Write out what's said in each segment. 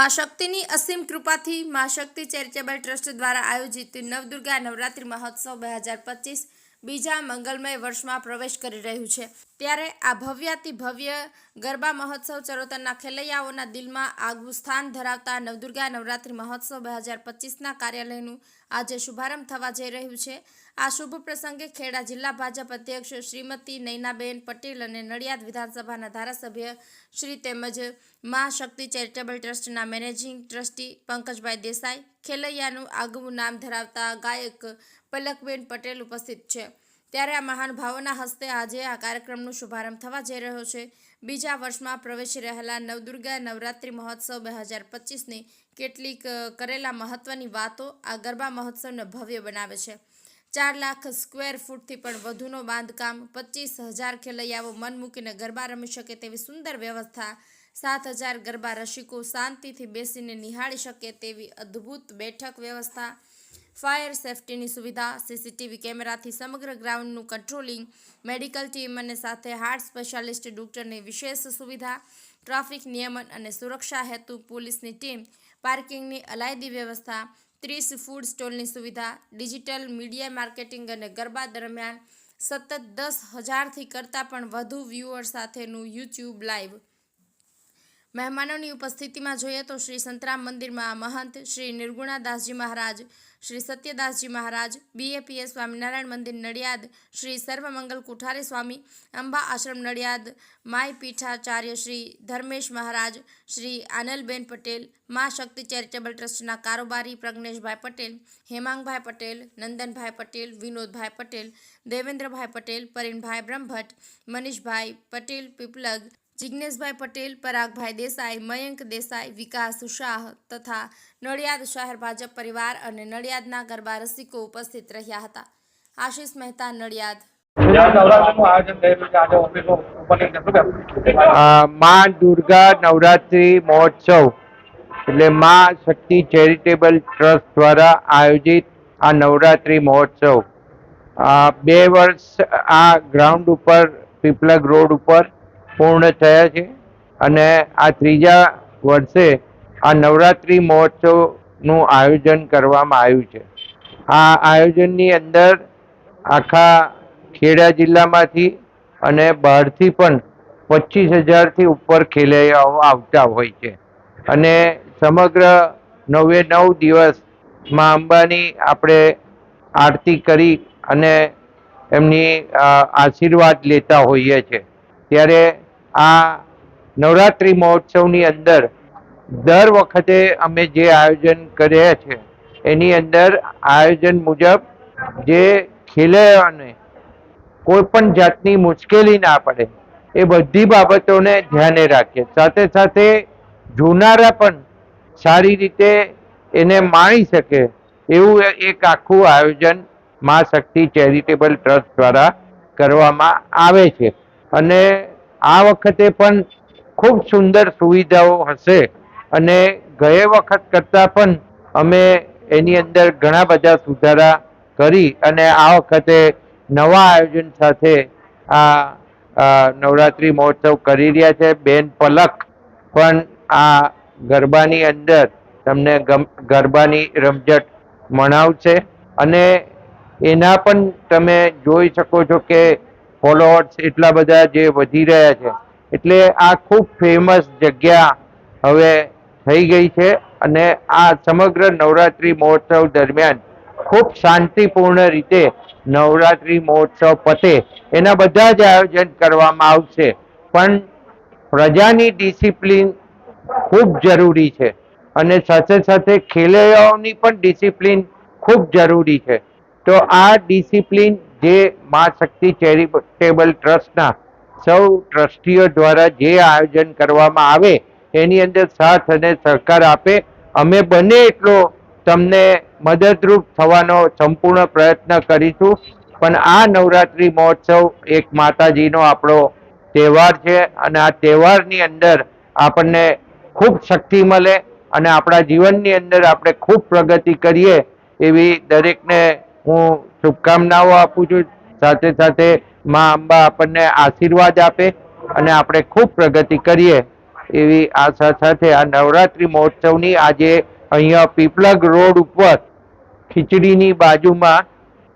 मां शक्तिनी असीम कृपाथी मां शक्ति चेरिटेबल ट्रस्ट द्वारा आयोजित नवदुर्गा नवरात्रि महोत्सव 2025 बीजा मंगलमय वर्ष में प्रवेश कर रह्यु छे। त्यारे आ भव्याति भव्य गरबा महोत्सव चरोतरना खेलैयाओना दिल में आगवू स्थान धरावता नवदुर्गा नवरात्रि महोत्सव 2025 कार्यालयनु आज शुभारंभ थवा जई रह्यु छे। आ शुभ प्रसंगे खेड़ा जिला भाजप अध्यक्ष श्रीमती नैनाबेन पटेल और नड़ियाद विधानसभा धारासभ्य श्री तेमज मां शक्ति चेरिटेबल ट्रस्टना मैनेजिंग ट्रस्टी पंकजभाई देसाई, खेलैयानु आगवू नाम धरावता गायक पलकबेन पटेल उपस्थित छे। त्यारे आ महानुभावोना हस्ते आज आ कार्यक्रमનો शुभारंभ थवा जई रह्यो छे। बीजा वर्षमां प्रवेशी रहेला नवदुर्गा नवरात्रि महोत्सव 2025 ने કેટલીક કરેલા મહત્વની વાતો આ ગરબા મહોત્સવને ભવ્ય બનાવે છે। 4 લાખ સ્ક્વેર ફૂટથી પણ વધુનો બાંધકામ, 25,000 ખેલૈયાઓ મન મૂકીને ગરબા રમી શકે તેવી સુંદર વ્યવસ્થા, 7,000 ગરબા રસિકો શાંતિથી બેસીને નિહાળી શકે તેવી અદ્ભુત બેઠક વ્યવસ્થા, ફાયર સેફટીની સુવિધા, સીસીટીવી કેમેરાથી સમગ્ર ગ્રાઉન્ડનું કંટ્રોલિંગ, મેડિકલ ટીમ અને સાથે હાર્ટ સ્પેશિયાલિસ્ટ ડોક્ટરની વિશેષ સુવિધા, ટ્રાફિક નિયમન અને સુરક્ષા હેતુ પોલીસની ટીમ, પાર્કિંગની અલાયદી વ્યવસ્થા, 30 ફૂડ સ્ટોલની સુવિધા, ડિજિટલ મીડિયા માર્કેટિંગ અને ગરબા દરમિયાન સતત 10,000થી કરતાં પણ વધુ વ્યુઅર સાથેનું યુટ્યુબ લાઈવ। મહેમાનોની ઉપસ્થિતિમાં જોઈએ તો શ્રી સંતરામ મંદિરમાં મહંત શ્રી નિર્ગુણાદાસજી મહારાજ, શ્રી સત્યદાસજી મહારાજ, BAPS સ્વામિનારાયણ મંદિર નડિયાદ શ્રી સર્વમંગલ કોઠારી સ્વામી, અંબા આશ્રમ નડિયાદ માય પીઠાચાર્ય શ્રી ધર્મેશ મહારાજ, શ્રી આનલબેન પટેલ, માં શક્તિ ચેરિટેબલ ટ્રસ્ટના કારોબારી પ્રજ્ઞેશભાઈ પટેલ, હેમાંગભાઈ પટેલ, નંદનભાઈ પટેલ, વિનોદભાઈ પટેલ, દેવેન્દ્રભાઈ પટેલ, પરિણભાઈ બ્રહ્મભટ્ટ, મનીષભાઈ પટેલ પીપલગ, जिग्नेशभाई पटेल, परागभाई देसाई, मयंक देसाई, विकास शाह तथा नड़ियाद शहर भाजप परिवार और नड़ियादना गरबा रसिको उपस्थित रह्या हता। आशीष मेहता, नड़ियाद। मां दुर्गा नवरात्रि महोत्सव એટલે માં શક્તિ ચેરિટેબલ ટ્રસ્ટ દ્વારા આયોજિત આ નવરાત્રિ મહોત્સવ 2 વર્ષ આ ગ્રાઉન્ડ ઉપર પીપલગ રોડ ઉપર પૂર્ણ થયા છે અને આ ત્રીજા વર્ષે આ નવરાત્રિ મહોત્સવનું આયોજન કરવામાં આવ્યું છે। આ આયોજનની અંદર આખા ખેડા જિલ્લામાંથી અને બહારથી પણ 25,000થી ઉપર ખેલૈયાઓ આવતા હોય છે અને સમગ્ર 9 દિવસ માં અંબાની આપણે આરતી કરી અને એમની આશીર્વાદ લેતા હોઈએ છીએ। ત્યારે આ નવરાત્રિ મહોત્સવની અંદર દર વખતે અમે જે આયોજન કર્યા છે એની અંદર આયોજન મુજબ જે ખેલૈયાઓને કોઈ પણ જાતની મુશ્કેલી ના પડે એ બધી બાબતોને ધ્યાને રાખીએ, સાથે સાથે જોનારા પણ સારી રીતે એને માણી શકે એવું એક આખું આયોજન માં શક્તિ ચેરિટેબલ ટ્રસ્ટ દ્વારા કરવામાં આવે છે અને આ વખતે પણ ખૂબ સુંદર સુવિધાઓ હશે અને ગયા વખત કરતાં પણ અમે એની અંદર ઘણા બધા સુધારા કરી અને આ વખતે નવા આયોજન સાથે આ નવરાત્રિ મહોત્સવ કરી રહ્યા છે। બેન પલક પણ આ ગરબાની અંદર તમને ગરબાની રમઝટ મનાવશે અને એના પણ તમે જોઈ શકો છો કે ફોલોઅર્સ એટલા બધા જે વધી રહ્યા છે એટલે આ ખૂબ ફેમસ જગ્યા હવે થઈ ગઈ છે અને આ સમગ્ર નવરાત્રિ મહોત્સવ દરમિયાન ખૂબ શાંતિપૂર્ણ રીતે નવરાત્રિ મહોત્સવ પતે એના બધા જ આયોજન કરવામાં આવશે, પણ પ્રજાની ડિસિપ્લિન ખૂબ જરૂરી છે અને સાથે સાથે ખેલૈયાઓની પણ ડિસિપ્લિન ખૂબ જરૂરી છે। તો આ ડિસિપ્લિન જે માં શક્તિ ચેરિટેબલ ટ્રસ્ટના સૌ ટ્રસ્ટીઓ દ્વારા જે આયોજન કરવામાં આવે એની અંદર સાથ અને સહકાર આપે, અમે બને એટલો તમને મદદરૂપ થવાનો સંપૂર્ણ પ્રયત્ન કરીશું। પણ આ નવરાત્રિ મહોત્સવ એક માતાજીનો આપણો તહેવાર છે અને આ તહેવારની અંદર આપણને ખૂબ શક્તિ મળે અને આપણા જીવનની અંદર આપણે ખૂબ પ્રગતિ કરીએ એવી દરેકને હું શુભકામનાઓ આપું છું। સાથે સાથે માં અંબા આપણને આશીર્વાદ આપે અને આપણે ખૂબ પ્રગતિ કરીએ એવી આશા સાથે આ નવરાત્રિ મહોત્સવની આજે અહીંયા પીપલગ રોડ ઉપર ખીચડીની બાજુમાં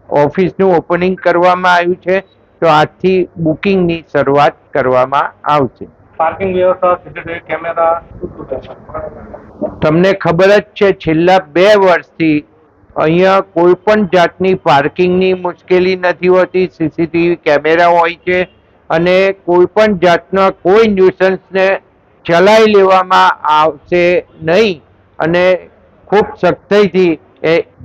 ઓફિસનું ઓપનિંગ કરવામાં આવ્યું છે. તો આજથી બુકિંગની શરૂઆત કરવામાં આવશે. પાર્કિંગ વ્યવસ્થા, સીસીટીવી કેમેરા શું શું છે? તમને ખબર જ છે છેલ્લા 2 વર્ષથી અહીંયા કોઈ પણ જાતની પાર્કિંગની મુશ્કેલી નથી હોતી. સીસીટીવી કેમેરા હોય છે અને કોઈ પણ જાતના કોઈ ન્યુસન્સને ચલાવી લેવામાં આવશે નહીં અને ખૂબ સખ્તાઈથી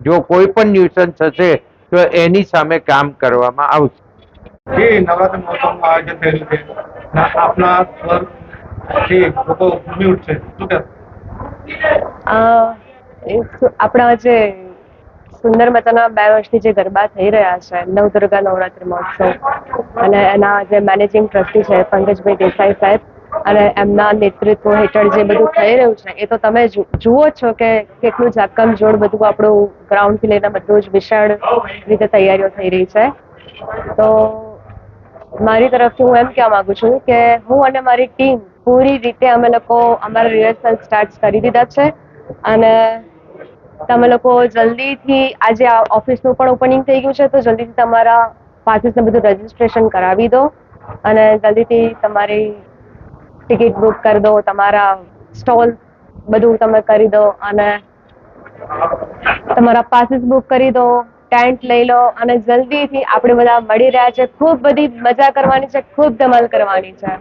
જો કોઈ પણ ન્યુસન્સ હશે તો એની સામે કામ કરવામાં આવશે. જે નવરાત્રી મહોત્સવનું આયોજન થયેલું છે અને આપના સ્વરથી લોકો ઝૂમી ઉઠશે, શું કહેશો? આપણા જે સુંદર મજાના 2 વર્ષથી જે ગરબા થઈ રહ્યા છે નવદુર્ગા નવરાત્રી મહોત્સવ અને એના જે મેનેજિંગ ટ્રસ્ટી છે પંકજભાઈ દેસાઈ સાહેબ અને એમના નેતૃત્વ હેઠળ જે બધું થઈ રહ્યું છે એ તો તમે જુઓ છો કે કેટલું જાકમજોડ બધું આપણું ગ્રાઉન્ડથી લઈને બધું જ વિશાળ રીતે તૈયારીઓ થઈ રહી છે. તો મારી તરફથી હું એમ કહેવા માંગુ છું કે હું અને મારી ટીમ પૂરી રીતે અમે લોકો અમારા રિહર્સલ સ્ટાર્ટ કરી દીધા છે અને તમે લોકો જલ્દીથી આજે આ ઓફિસનું પણ ઓપનિંગ થઈ ગયું છે તો જલ્દીથી તમારા પાસીસને બધું રજીસ્ટ્રેશન કરાવી દો અને જલ્દીથી તમારી ટિકિટ બુક કરી દો, તમારા સ્ટોલ બધું તમે કરી દો અને તમારા પાસીસ બુક કરી દો, ટેન્ટ લઈ લો અને જલ્દીથી આપણે બધા મળી રહ્યા છે. ખૂબ બધી મજા કરવાની છે, ખૂબ ધમાલ કરવાની છે.